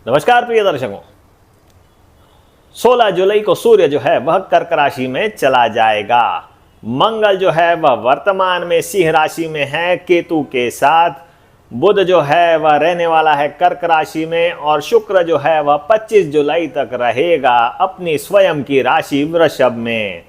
नमस्कार प्रिय दर्शकों, 16 जुलाई को सूर्य जो है वह कर्क राशि में चला जाएगा। मंगल जो है वह वर्तमान में सिंह राशि में है केतु के साथ। बुध जो है वह रहने वाला है कर्क राशि में और शुक्र जो है वह 25 जुलाई तक रहेगा अपनी स्वयं की राशि वृषभ में।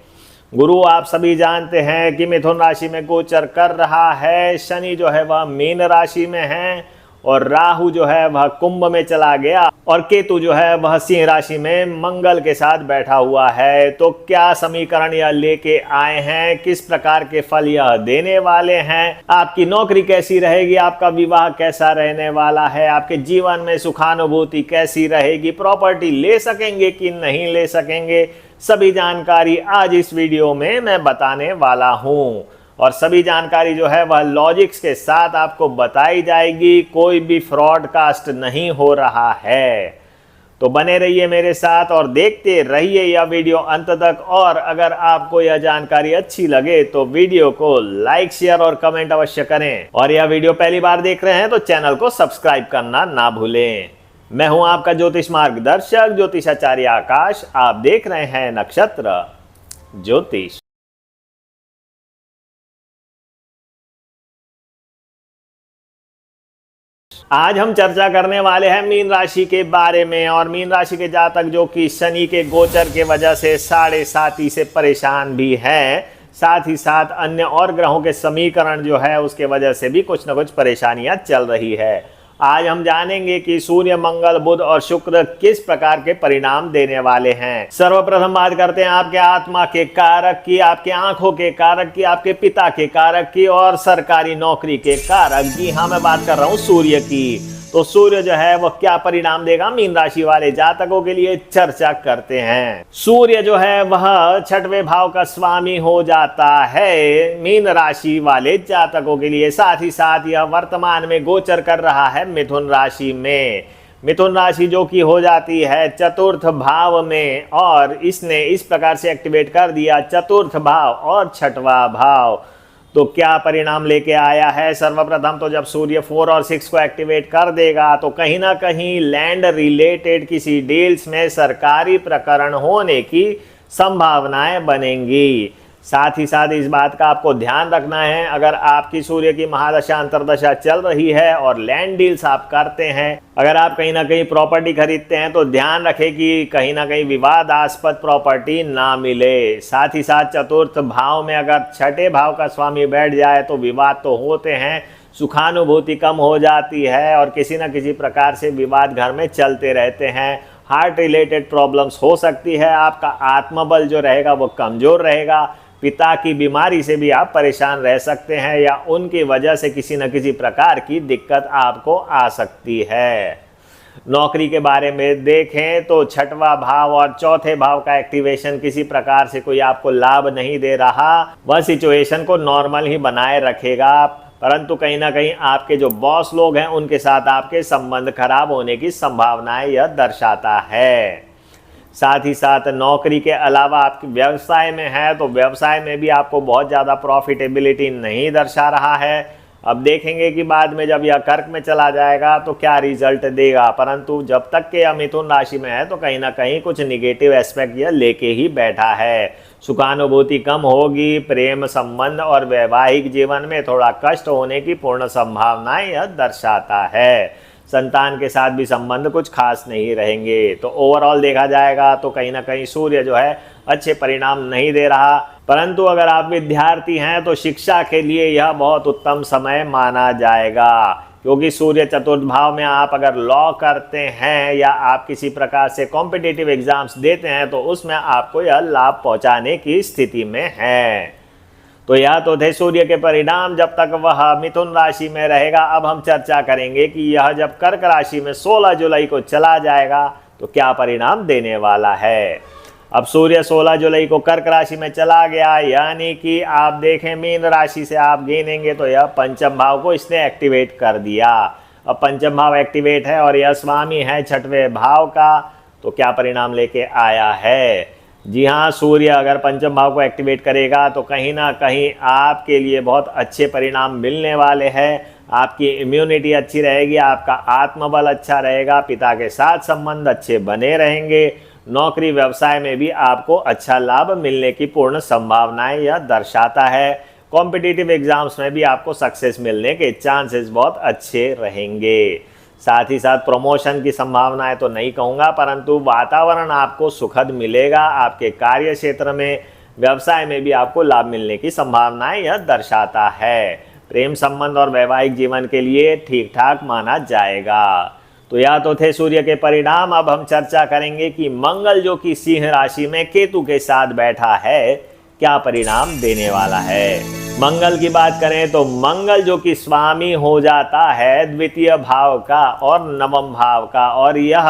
गुरु आप सभी जानते हैं कि मिथुन राशि में गोचर कर रहा है। शनि जो है वह मीन राशि में है और राहु जो है वह कुंभ में चला गया और केतु जो है वह सिंह राशि में मंगल के साथ बैठा हुआ है। तो क्या समीकरण यह लेके आए हैं, किस प्रकार के फल यह देने वाले हैं, आपकी नौकरी कैसी रहेगी, आपका विवाह कैसा रहने वाला है, आपके जीवन में सुखानुभूति कैसी रहेगी, प्रॉपर्टी ले सकेंगे कि नहीं ले सकेंगे, सभी जानकारी आज इस वीडियो में मैं बताने वाला हूं। और सभी जानकारी जो है वह लॉजिक्स के साथ आपको बताई जाएगी, कोई भी फ्रॉडकास्ट नहीं हो रहा है। तो बने रहिए मेरे साथ और देखते रहिए यह वीडियो अंत तक। और अगर आपको यह जानकारी अच्छी लगे तो वीडियो को लाइक, शेयर और कमेंट अवश्य करें। और यह वीडियो पहली बार देख रहे हैं तो चैनल को सब्सक्राइब करना ना भूलें। मैं हूं आपका ज्योतिष मार्गदर्शक ज्योतिषाचार्य आकाश। आप देख रहे हैं नक्षत्र ज्योतिष। आज हम चर्चा करने वाले हैं मीन राशि के बारे में। और मीन राशि के जातक जो कि शनि के गोचर के वजह से 7.5 से परेशान भी हैं, साथ ही साथ अन्य और ग्रहों के समीकरण जो है उसके वजह से भी कुछ न कुछ परेशानियां चल रही है। आज हम जानेंगे कि सूर्य, मंगल, बुध और शुक्र किस प्रकार के परिणाम देने वाले हैं। सर्वप्रथम बात करते हैं आपके आत्मा के कारक की, आपके आंखों के कारक की, आपके पिता के कारक की और सरकारी नौकरी के कारक। जी हाँ, मैं बात कर रहा हूं सूर्य की। तो सूर्य जो है वह क्या परिणाम देगा मीन राशि वाले जातकों के लिए, चर्चा करते हैं। सूर्य जो है वह 6वें भाव का स्वामी हो जाता है मीन राशि वाले जातकों के लिए। साथ ही साथ यह वर्तमान में गोचर कर रहा है मिथुन राशि में। मिथुन राशि जो कि हो जाती है चतुर्थ भाव में और इसने इस प्रकार से एक्टिवेट कर दिया चतुर्थ भाव और 6वां भाव। तो क्या परिणाम लेके आया है? सर्वप्रथम तो जब सूर्य 4 और 6 को एक्टिवेट कर देगा तो कहीं ना कहीं लैंड रिलेटेड किसी डील्स में सरकारी प्रकरण होने की संभावनाएं बनेंगी। साथ ही साथ इस बात का आपको ध्यान रखना है, अगर आपकी सूर्य की महादशा अंतर्दशा चल रही है और लैंड डील्स आप करते हैं, अगर आप कहीं ना कहीं प्रॉपर्टी खरीदते हैं तो ध्यान रखें कि कहीं ना कहीं विवादास्पद प्रॉपर्टी ना मिले। साथ ही साथ चतुर्थ भाव में अगर 6ठे भाव का स्वामी बैठ जाए तो विवाद तो होते हैं, सुखानुभूति कम हो जाती है और किसी न किसी प्रकार से विवाद घर में चलते रहते हैं। हार्ट रिलेटेड प्रॉब्लम्स हो सकती है, आपका आत्मबल जो रहेगा वो कमजोर रहेगा, पिता की बीमारी से भी आप परेशान रह सकते हैं या उनकी वजह से किसी न किसी प्रकार की दिक्कत आपको आ सकती है। नौकरी के बारे में देखें तो 6वां भाव और 4थे भाव का एक्टिवेशन किसी प्रकार से कोई आपको लाभ नहीं दे रहा, वह सिचुएशन को नॉर्मल ही बनाए रखेगा, परंतु कहीं ना कहीं आपके जो बॉस लोग हैं उनके साथ आपके संबंध खराब होने की संभावनाएं यह दर्शाता है। साथ ही साथ नौकरी के अलावा आपके व्यवसाय में है तो व्यवसाय में भी आपको बहुत ज़्यादा प्रॉफिटेबिलिटी नहीं दर्शा रहा है। अब देखेंगे कि बाद में जब यह कर्क में चला जाएगा तो क्या रिजल्ट देगा, परंतु जब तक के यह मिथुन राशि में है तो कहीं ना कहीं कुछ निगेटिव एस्पेक्ट यह लेके ही बैठा है। सुखानुभूति कम होगी, प्रेम संबंध और वैवाहिक जीवन में थोड़ा कष्ट होने की पूर्ण संभावनाएं यह दर्शाता है। संतान के साथ भी संबंध कुछ खास नहीं रहेंगे। तो ओवरऑल देखा जाएगा तो कहीं ना कहीं सूर्य जो है अच्छे परिणाम नहीं दे रहा, परंतु अगर आप विद्यार्थी हैं तो शिक्षा के लिए यह बहुत उत्तम समय माना जाएगा, क्योंकि सूर्य चतुर्थ भाव में आप अगर लॉ करते हैं या आप किसी प्रकार से कॉम्पिटिटिव एग्जाम्स देते हैं तो उसमें आपको यह लाभ पहुंचाने की स्थिति में है। तो यह तो थे सूर्य के परिणाम जब तक वह मिथुन राशि में रहेगा। अब हम चर्चा करेंगे कि यह जब कर्क राशि में 16 जुलाई को चला जाएगा तो क्या परिणाम देने वाला है। अब सूर्य 16 जुलाई को कर्क राशि में चला गया, यानी कि आप देखें मीन राशि से आप गिनेंगे तो यह पंचम भाव को इसने एक्टिवेट कर दिया। अब पंचम भाव एक्टिवेट है और यह स्वामी है 6वें भाव का, तो क्या परिणाम लेके आया है। जी हाँ, सूर्य अगर पंचम भाव को एक्टिवेट करेगा तो कहीं ना कहीं आपके लिए बहुत अच्छे परिणाम मिलने वाले हैं। आपकी इम्यूनिटी अच्छी रहेगी, आपका आत्मबल अच्छा रहेगा, पिता के साथ संबंध अच्छे बने रहेंगे, नौकरी व्यवसाय में भी आपको अच्छा लाभ मिलने की पूर्ण संभावनाएं यह दर्शाता है। कॉम्पिटिटिव एग्जाम्स में भी आपको सक्सेस मिलने के चांसेस बहुत अच्छे रहेंगे। साथ ही साथ प्रमोशन की संभावनाएं तो नहीं कहूँगा, परंतु वातावरण आपको सुखद मिलेगा। आपके कार्य क्षेत्र में, व्यवसाय में भी आपको लाभ मिलने की संभावनाएं यह दर्शाता है। प्रेम संबंध और वैवाहिक जीवन के लिए ठीक ठाक माना जाएगा। तो यह तो थे सूर्य के परिणाम। अब हम चर्चा करेंगे कि मंगल जो कि सिंह राशि में केतु के साथ बैठा है, क्या परिणाम देने वाला है। मंगल की बात करें तो मंगल जो कि स्वामी हो जाता है द्वितीय भाव का और नवम भाव का, और यह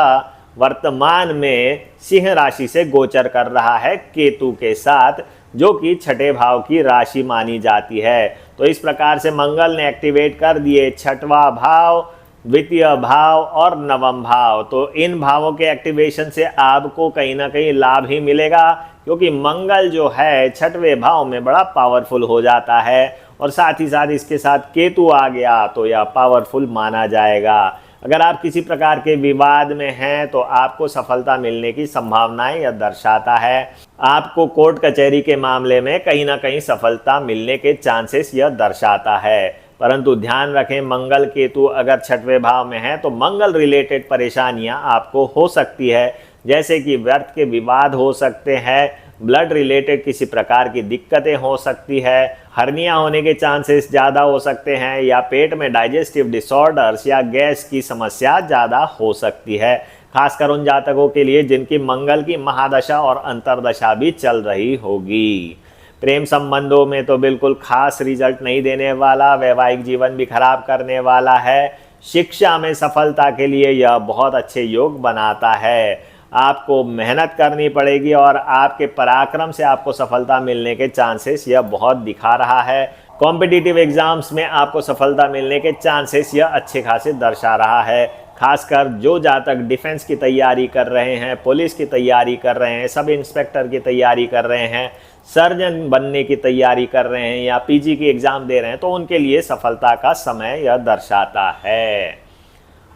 वर्तमान में सिंह राशि से गोचर कर रहा है केतु के साथ, जो कि छठे भाव की राशि मानी जाती है। तो इस प्रकार से मंगल ने एक्टिवेट कर दिए छठवां भाव, द्वितीय भाव और नवम भाव। तो इन भावों के एक्टिवेशन से आपको कहीं ना कहीं लाभ ही मिलेगा, क्योंकि मंगल जो है छठवें भाव में बड़ा पावरफुल हो जाता है, और साथ ही साथ इसके साथ केतु आ गया तो यह पावरफुल माना जाएगा। अगर आप किसी प्रकार के विवाद में हैं तो आपको सफलता मिलने की संभावनाएं यह दर्शाता है। आपको कोर्ट कचहरी के मामले में कहीं ना कहीं सफलता मिलने के चांसेस यह दर्शाता है। परंतु ध्यान रखें, मंगल केतु अगर छठवें भाव में है तो मंगल रिलेटेड परेशानियां आपको हो सकती है, जैसे कि व्यर्थ के विवाद हो सकते हैं, ब्लड रिलेटेड किसी प्रकार की दिक्कतें हो सकती है, हर्निया होने के चांसेस ज़्यादा हो सकते हैं, या पेट में डाइजेस्टिव डिसऑर्डर्स या गैस की समस्या ज़्यादा हो सकती है, खासकर उन जातकों के लिए जिनकी मंगल की महादशा और अंतरदशा भी चल रही होगी। प्रेम संबंधों में तो बिल्कुल खास रिजल्ट नहीं देने वाला, वैवाहिक जीवन भी खराब करने वाला है। शिक्षा में सफलता के लिए यह बहुत अच्छे योग बनाता है। आपको मेहनत करनी पड़ेगी और आपके पराक्रम से आपको सफलता मिलने के चांसेस यह बहुत दिखा रहा है। कॉम्पिटिटिव एग्जाम्स में आपको सफलता मिलने के चांसेस यह अच्छे खासे दर्शा रहा है। खासकर जो जातक डिफेंस की तैयारी कर रहे हैं, पुलिस की तैयारी कर रहे हैं, सब इंस्पेक्टर की तैयारी कर रहे हैं, सर्जन बनने की तैयारी कर रहे हैं, या पीजी की एग्ज़ाम दे रहे हैं, तो उनके लिए सफलता का समय यह दर्शाता है।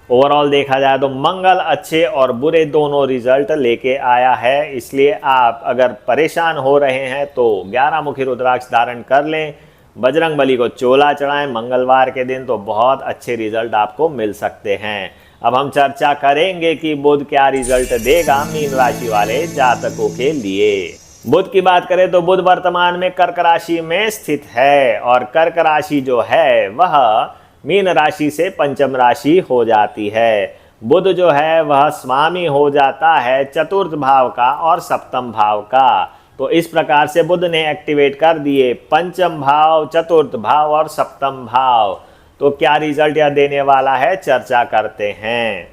ओवरऑल देखा जाए तो मंगल अच्छे और बुरे दोनों रिजल्ट लेके आया है। इसलिए आप अगर परेशान हो रहे हैं तो 11 मुखी रुद्राक्ष धारण कर लें, बजरंग बली को चोला चढ़ाएं मंगलवार के दिन, तो बहुत अच्छे रिजल्ट आपको मिल सकते हैं। अब हम चर्चा करेंगे कि बुध क्या रिजल्ट देगा मीन राशि वाले जातकों के लिए। बुध की बात करें तो बुध वर्तमान में कर्क राशि में स्थित है, और कर्क राशि जो है वह मीन राशि से पंचम राशि हो जाती है। बुध जो है वह स्वामी हो जाता है चतुर्थ भाव का और सप्तम भाव का। तो इस प्रकार से बुध ने एक्टिवेट कर दिए पंचम भाव, चतुर्थ भाव और सप्तम भाव। तो क्या रिजल्ट यह देने वाला है, चर्चा करते हैं।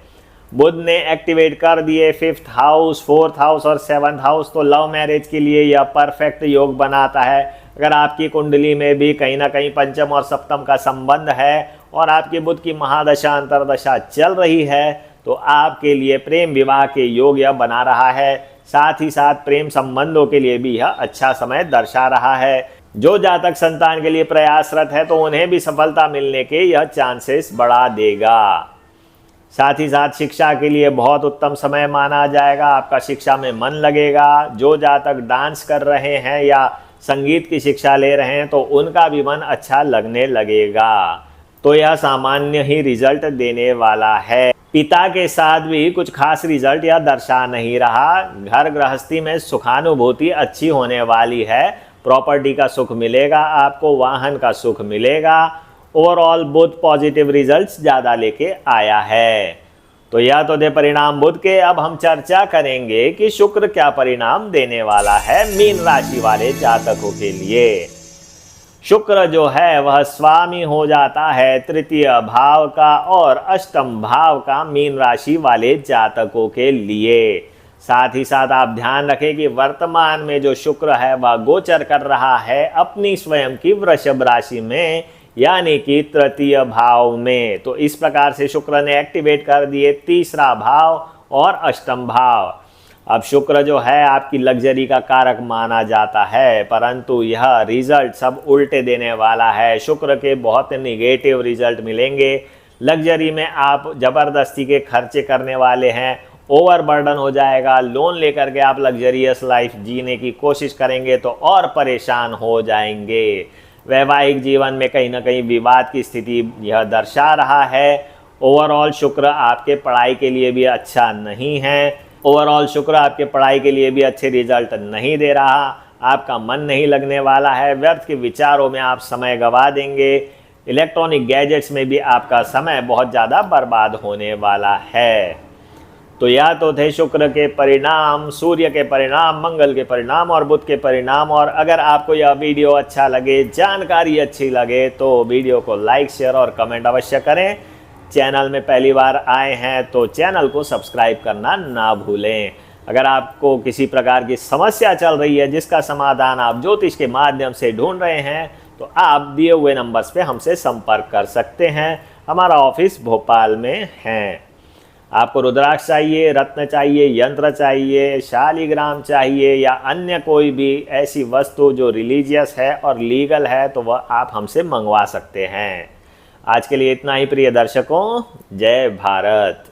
बुध ने एक्टिवेट कर दिए 5th हाउस, 4th हाउस और 7th हाउस। तो लव मैरिज के लिए यह परफेक्ट योग बनाता है। अगर आपकी कुंडली में भी कहीं ना कहीं पंचम और सप्तम का संबंध है और आपकी बुध की महादशा अंतरदशा चल रही है, तो आपके लिए प्रेम विवाह के योग यह बना रहा है। साथ ही साथ प्रेम संबंधों के लिए भी यह अच्छा समय दर्शा रहा है। जो जातक संतान के लिए प्रयासरत है तो उन्हें भी सफलता मिलने के यह चांसेस बढ़ा देगा। साथ ही साथ शिक्षा के लिए बहुत उत्तम समय माना जाएगा। आपका शिक्षा में मन लगेगा। जो जातक डांस कर रहे हैं या संगीत की शिक्षा ले रहे हैं तो उनका भी मन अच्छा लगने लगेगा। तो यह सामान्य ही रिजल्ट देने वाला है। पिता के साथ भी कुछ खास रिजल्ट यह दर्शा नहीं रहा। घर गृहस्थी में सुखानुभूति अच्छी होने वाली है। प्रॉपर्टी का सुख मिलेगा, आपको वाहन का सुख मिलेगा। ओवरऑल बुध पॉजिटिव रिजल्ट्स ज़्यादा लेके आया है। तो यह तो थे परिणाम बुध के। अब हम चर्चा करेंगे कि शुक्र क्या परिणाम देने वाला है मीन राशि वाले जातकों के लिए। शुक्र जो है वह स्वामी हो जाता है तृतीय भाव का और अष्टम भाव का मीन राशि वाले जातकों के लिए। साथ ही साथ आप ध्यान रखें कि वर्तमान में जो शुक्र है वह गोचर कर रहा है अपनी स्वयं की वृषभ राशि में, यानी कि तृतीय भाव में। तो इस प्रकार से शुक्र ने एक्टिवेट कर दिए तीसरा भाव और अष्टम भाव। अब शुक्र जो है आपकी लग्जरी का कारक माना जाता है, परंतु यह रिजल्ट सब उल्टे देने वाला है। शुक्र के बहुत निगेटिव रिजल्ट मिलेंगे। लग्जरी में आप ज़बरदस्ती के खर्चे करने वाले हैं, ओवरबर्डन हो जाएगा। लोन लेकर के आप लग्जरियस लाइफ जीने की कोशिश करेंगे तो और परेशान हो जाएंगे। वैवाहिक जीवन में कहीं ना कहीं विवाद की स्थिति यह दर्शा रहा है। ओवरऑल शुक्र आपके पढ़ाई के लिए भी अच्छा नहीं है। ओवरऑल शुक्र आपके पढ़ाई के लिए भी अच्छे रिजल्ट नहीं दे रहा। आपका मन नहीं लगने वाला है। व्यर्थ के विचारों में आप समय गंवा देंगे। इलेक्ट्रॉनिक गैजेट्स में भी आपका समय बहुत ज़्यादा बर्बाद होने वाला है। तो यह तो थे शुक्र के परिणाम, सूर्य के परिणाम, मंगल के परिणाम और बुध के परिणाम। और अगर आपको यह वीडियो अच्छा लगे, जानकारी अच्छी लगे, तो वीडियो को लाइक, शेयर और कमेंट अवश्य करें। चैनल में पहली बार आए हैं तो चैनल को सब्सक्राइब करना ना भूलें। अगर आपको किसी प्रकार की समस्या चल रही है जिसका समाधान आप ज्योतिष के माध्यम से ढूंढ रहे हैं, तो आप दिए हुए नंबर्स पे हमसे संपर्क कर सकते हैं। हमारा ऑफिस भोपाल में है। आपको रुद्राक्ष चाहिए, रत्न चाहिए, यंत्र चाहिए, शालिग्राम चाहिए या अन्य कोई भी ऐसी वस्तु जो रिलीजियस है और लीगल है, तो वह आप हमसे मंगवा सकते हैं। आज के लिए इतना ही प्रिय दर्शकों। जय भारत।